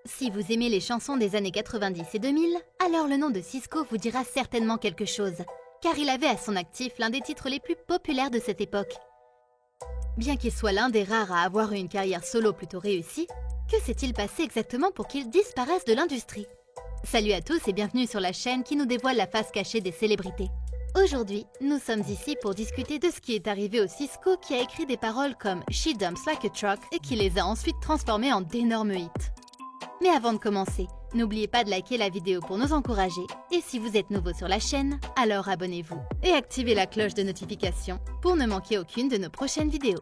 Si vous aimez les chansons des années 90 et 2000, alors le nom de Sisqó vous dira certainement quelque chose, car il avait à son actif l'un des titres les plus populaires de cette époque. Bien qu'il soit l'un des rares à avoir eu une carrière solo plutôt réussie, que s'est-il passé exactement pour qu'il disparaisse de l'industrie? Salut à tous et bienvenue sur la chaîne qui nous dévoile la face cachée des célébrités. Aujourd'hui, nous sommes ici pour discuter de ce qui est arrivé au Sisqó qui a écrit des paroles comme « She dumps like a truck » et qui les a ensuite transformées en d'énormes hits. Mais avant de commencer, n'oubliez pas de liker la vidéo pour nous encourager, et si vous êtes nouveau sur la chaîne, alors abonnez-vous et activez la cloche de notification pour ne manquer aucune de nos prochaines vidéos.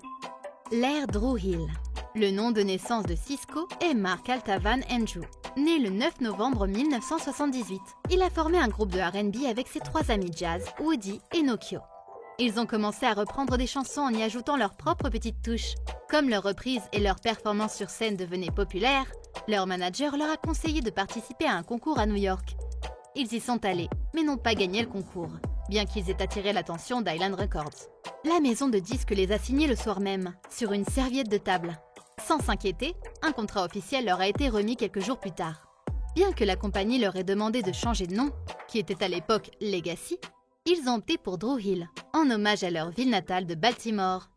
L'ère Dru Hill. Le nom de naissance de Sisqó est Mark Altavan Andrew. Né le 9 novembre 1978, il a formé un groupe de R&B avec ses trois amis jazz, Woody et Nokio. Ils ont commencé à reprendre des chansons en y ajoutant leurs propres petites touches. Comme leurs reprises et leurs performances sur scène devenaient populaires, leur manager leur a conseillé de participer à un concours à New York. Ils y sont allés, mais n'ont pas gagné le concours, bien qu'ils aient attiré l'attention d'Island Records. La maison de disques les a signés le soir même, sur une serviette de table. Sans s'inquiéter, un contrat officiel leur a été remis quelques jours plus tard. Bien que la compagnie leur ait demandé de changer de nom, qui était à l'époque Legacy, ils ont opté pour Dru Hill, en hommage à leur ville natale de Baltimore.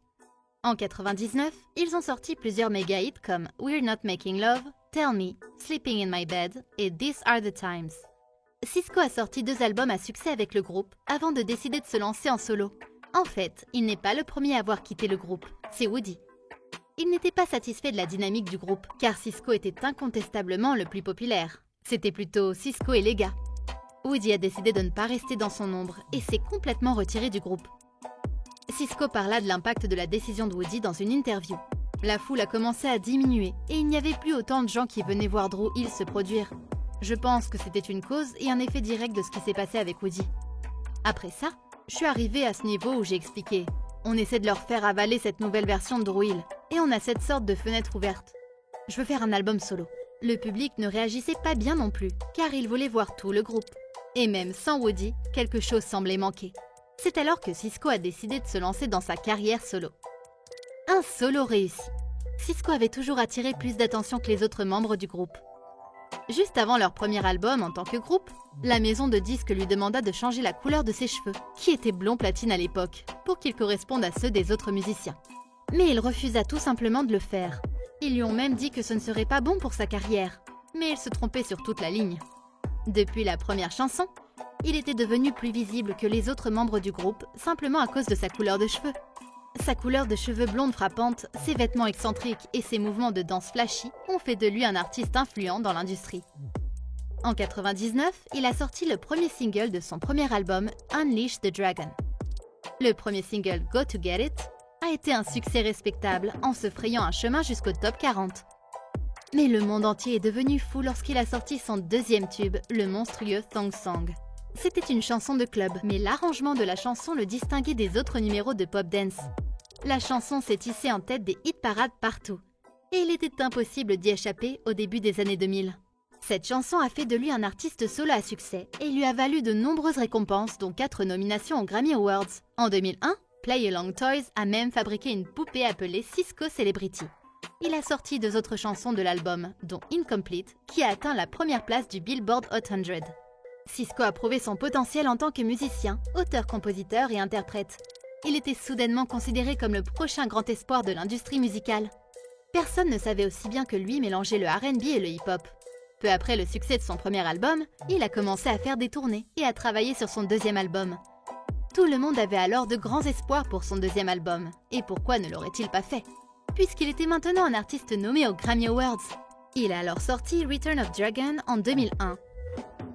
En 99, ils ont sorti plusieurs méga hits comme We're Not Making Love, Tell Me, Sleeping in My Bed et These Are the Times. Sisqó a sorti 2 albums à succès avec le groupe avant de décider de se lancer en solo. En fait, il n'est pas le premier à avoir quitté le groupe, c'est Woody. Il n'était pas satisfait de la dynamique du groupe, car Sisqó était incontestablement le plus populaire. C'était plutôt Sisqó et les gars. Woody a décidé de ne pas rester dans son ombre et s'est complètement retiré du groupe. Sisqó parla de l'impact de la décision de Woody dans une interview. La foule a commencé à diminuer et il n'y avait plus autant de gens qui venaient voir Dru Hill se produire. Je pense que c'était une cause et un effet direct de ce qui s'est passé avec Woody. Après ça, je suis arrivée à ce niveau où j'ai expliqué. On essaie de leur faire avaler cette nouvelle version de Dru Hill et on a cette sorte de fenêtre ouverte. Je veux faire un album solo. Le public ne réagissait pas bien non plus, car il voulait voir tout le groupe. Et même sans Woody, quelque chose semblait manquer. C'est alors que Sisqó a décidé de se lancer dans sa carrière solo. Un solo réussi. Sisqó avait toujours attiré plus d'attention que les autres membres du groupe. Juste avant leur premier album en tant que groupe, la maison de disques lui demanda de changer la couleur de ses cheveux, qui étaient blond platine à l'époque, pour qu'ils correspondent à ceux des autres musiciens. Mais il refusa tout simplement de le faire. Ils lui ont même dit que ce ne serait pas bon pour sa carrière, mais il se trompait sur toute la ligne. Depuis la première chanson, il était devenu plus visible que les autres membres du groupe, simplement à cause de sa couleur de cheveux. Sa couleur de cheveux blonde frappante, ses vêtements excentriques et ses mouvements de danse flashy ont fait de lui un artiste influent dans l'industrie. En 99, il a sorti le premier single de son premier album, Unleash the Dragon. Le premier single, Go to Get It, a été un succès respectable en se frayant un chemin jusqu'au top 40. Mais le monde entier est devenu fou lorsqu'il a sorti son deuxième tube, le monstrueux Thong Song. C'était une chanson de club, mais l'arrangement de la chanson le distinguait des autres numéros de pop dance. La chanson s'est hissée en tête des hit parades partout, et il était impossible d'y échapper au début des années 2000. Cette chanson a fait de lui un artiste solo à succès et lui a valu de nombreuses récompenses, dont 4 nominations aux Grammy Awards. En 2001, Play Along Toys a même fabriqué une poupée appelée Sisqó Celebrity. Il a sorti 2 autres chansons de l'album, dont Incomplete, qui a atteint la première place du Billboard Hot 100. Sisqó a prouvé son potentiel en tant que musicien, auteur, compositeur et interprète. Il était soudainement considéré comme le prochain grand espoir de l'industrie musicale. Personne ne savait aussi bien que lui mélanger le R&B et le hip-hop. Peu après le succès de son premier album, il a commencé à faire des tournées et à travailler sur son deuxième album. Tout le monde avait alors de grands espoirs pour son deuxième album. Et pourquoi ne l'aurait-il pas fait? Puisqu'il était maintenant un artiste nommé aux Grammy Awards. Il a alors sorti Return of Dragon en 2001.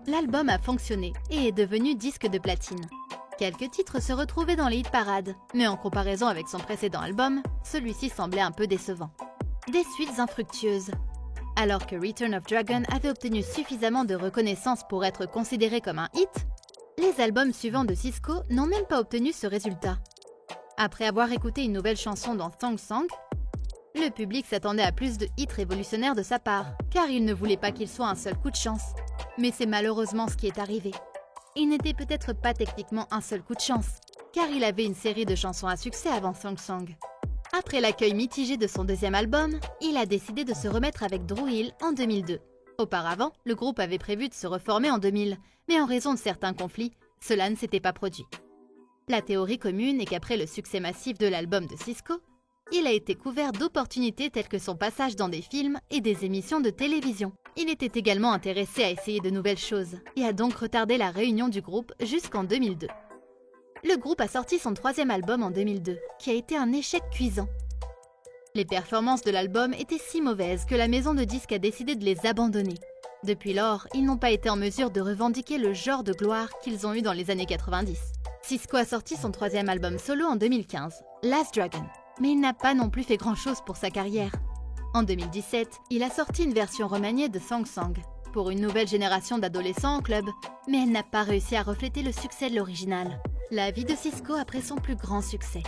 L'album a fonctionné et est devenu disque de platine. Quelques titres se retrouvaient dans les hit parades, mais en comparaison avec son précédent album, celui-ci semblait un peu décevant. Des suites infructueuses. Alors que Return of Dragon avait obtenu suffisamment de reconnaissance pour être considéré comme un hit, les albums suivants de Sisqó n'ont même pas obtenu ce résultat. Après avoir écouté une nouvelle chanson dans Thong Song, le public s'attendait à plus de hits révolutionnaires de sa part, car il ne voulait pas qu'il soit un seul coup de chance. Mais c'est malheureusement ce qui est arrivé. Il n'était peut-être pas techniquement un seul coup de chance, car il avait une série de chansons à succès avant Thong Song. Après l'accueil mitigé de son deuxième album, il a décidé de se remettre avec Dru Hill en 2002. Auparavant, le groupe avait prévu de se reformer en 2000, mais en raison de certains conflits, cela ne s'était pas produit. La théorie commune est qu'après le succès massif de l'album de Sisqó, il a été couvert d'opportunités telles que son passage dans des films et des émissions de télévision. Il était également intéressé à essayer de nouvelles choses et a donc retardé la réunion du groupe jusqu'en 2002. Le groupe a sorti son 3e album en 2002, qui a été un échec cuisant. Les performances de l'album étaient si mauvaises que la maison de disques a décidé de les abandonner. Depuis lors, ils n'ont pas été en mesure de revendiquer le genre de gloire qu'ils ont eu dans les années 90. Sisqó a sorti son 3e album solo en 2015, Last Dragon, mais il n'a pas non plus fait grand-chose pour sa carrière. En 2017, il a sorti une version remaniée de Song Song, pour une nouvelle génération d'adolescents en club, mais elle n'a pas réussi à refléter le succès de l'original. La vie de Sisqó après son plus grand succès.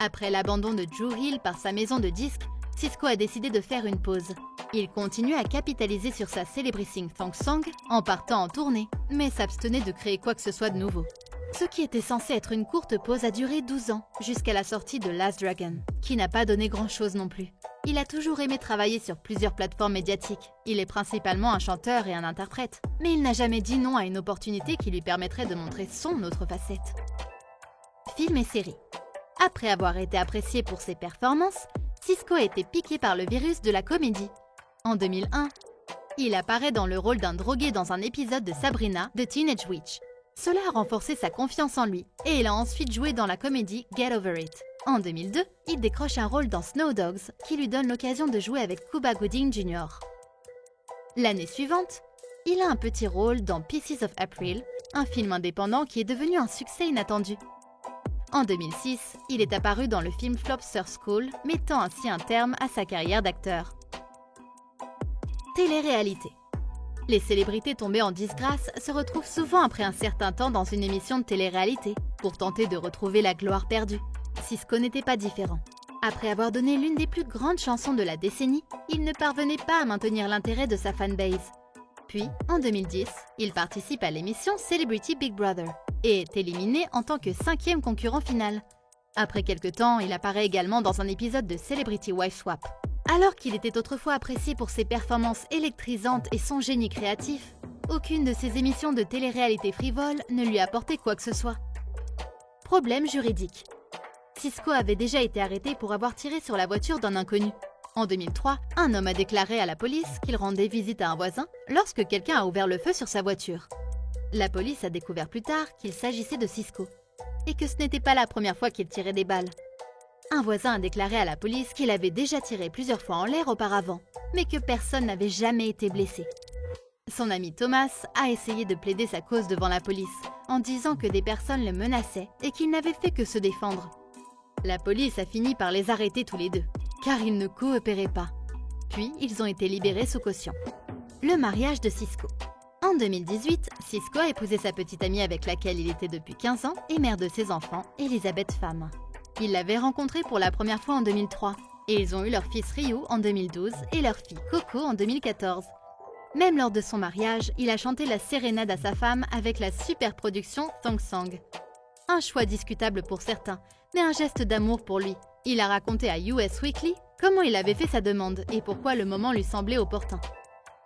Après l'abandon de Dru Hill par sa maison de disques, Sisqó a décidé de faire une pause. Il continue à capitaliser sur sa Celebrating Song Song en partant en tournée, mais s'abstenait de créer quoi que ce soit de nouveau. Ce qui était censé être une courte pause a duré 12 ans, jusqu'à la sortie de Last Dragon, qui n'a pas donné grand-chose non plus. Il a toujours aimé travailler sur plusieurs plateformes médiatiques. Il est principalement un chanteur et un interprète, mais il n'a jamais dit non à une opportunité qui lui permettrait de montrer son autre facette. Films et séries. Après avoir été apprécié pour ses performances, Sisqó a été piqué par le virus de la comédie. En 2001, il apparaît dans le rôle d'un drogué dans un épisode de Sabrina, The Teenage Witch. Cela a renforcé sa confiance en lui, et il a ensuite joué dans la comédie Get Over It. En 2002, il décroche un rôle dans Snow Dogs, qui lui donne l'occasion de jouer avec Cuba Gooding Jr. L'année suivante, il a un petit rôle dans Pieces of April, un film indépendant qui est devenu un succès inattendu. En 2006, il est apparu dans le film Flopster School, mettant ainsi un terme à sa carrière d'acteur. Télé-réalité. Les célébrités tombées en disgrâce se retrouvent souvent après un certain temps dans une émission de télé-réalité, pour tenter de retrouver la gloire perdue. Sisqó n'était pas différent. Après avoir donné l'une des plus grandes chansons de la décennie, il ne parvenait pas à maintenir l'intérêt de sa fanbase. Puis, en 2010, il participe à l'émission Celebrity Big Brother et est éliminé en tant que 5e concurrent final. Après quelques temps, il apparaît également dans un épisode de Celebrity Wife Swap. Alors qu'il était autrefois apprécié pour ses performances électrisantes et son génie créatif, aucune de ses émissions de télé-réalité frivoles ne lui apportait quoi que ce soit. Problème juridique. Sisqó avait déjà été arrêté pour avoir tiré sur la voiture d'un inconnu. En 2003, un homme a déclaré à la police qu'il rendait visite à un voisin lorsque quelqu'un a ouvert le feu sur sa voiture. La police a découvert plus tard qu'il s'agissait de Sisqó, et que ce n'était pas la première fois qu'il tirait des balles. Un voisin a déclaré à la police qu'il avait déjà tiré plusieurs fois en l'air auparavant, mais que personne n'avait jamais été blessé. Son ami Thomas a essayé de plaider sa cause devant la police, en disant que des personnes le menaçaient et qu'il n'avait fait que se défendre. La police a fini par les arrêter tous les deux, car ils ne coopéraient pas. Puis, ils ont été libérés sous caution. Le mariage de Sisqó. En 2018, Sisqó a épousé sa petite amie avec laquelle il était depuis 15 ans et mère de ses enfants, Elizabeth Pham. Il l'avait rencontrée pour la première fois en 2003, et ils ont eu leur fils Ryu en 2012 et leur fille Coco en 2014. Même lors de son mariage, il a chanté la sérénade à sa femme avec la super production Song Song. Un choix discutable pour certains, mais un geste d'amour pour lui. Il a raconté à US Weekly comment il avait fait sa demande et pourquoi le moment lui semblait opportun.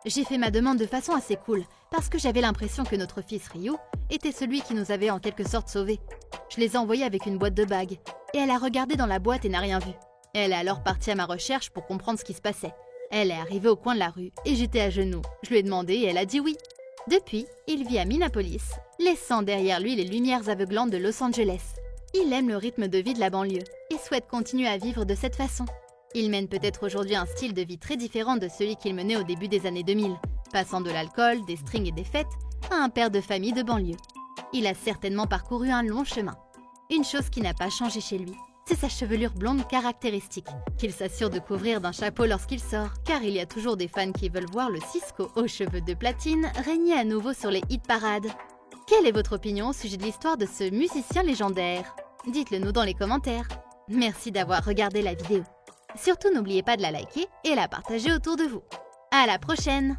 J'ai fait ma demande de façon assez cool, parce que j'avais l'impression que notre fils Ryu était celui qui nous avait en quelque sorte sauvés. Je les ai envoyés avec une boîte de bagues, et elle a regardé dans la boîte et n'a rien vu. Elle est alors partie à ma recherche pour comprendre ce qui se passait. Elle est arrivée au coin de la rue, et j'étais à genoux. Je lui ai demandé et elle a dit oui. Depuis, il vit à Minneapolis, laissant derrière lui les lumières aveuglantes de Los Angeles. Il aime le rythme de vie de la banlieue, et souhaite continuer à vivre de cette façon. Il mène peut-être aujourd'hui un style de vie très différent de celui qu'il menait au début des années 2000, passant de l'alcool, des strings et des fêtes, à un père de famille de banlieue. Il a certainement parcouru un long chemin. Une chose qui n'a pas changé chez lui, c'est sa chevelure blonde caractéristique, qu'il s'assure de couvrir d'un chapeau lorsqu'il sort, car il y a toujours des fans qui veulent voir le Sisqó aux cheveux de platine régner à nouveau sur les hit-parades. Quelle est votre opinion au sujet de l'histoire de ce musicien légendaire? Dites-le nous dans les commentaires. Merci d'avoir regardé la vidéo. Surtout n'oubliez pas de la liker et la partager autour de vous. À la prochaine!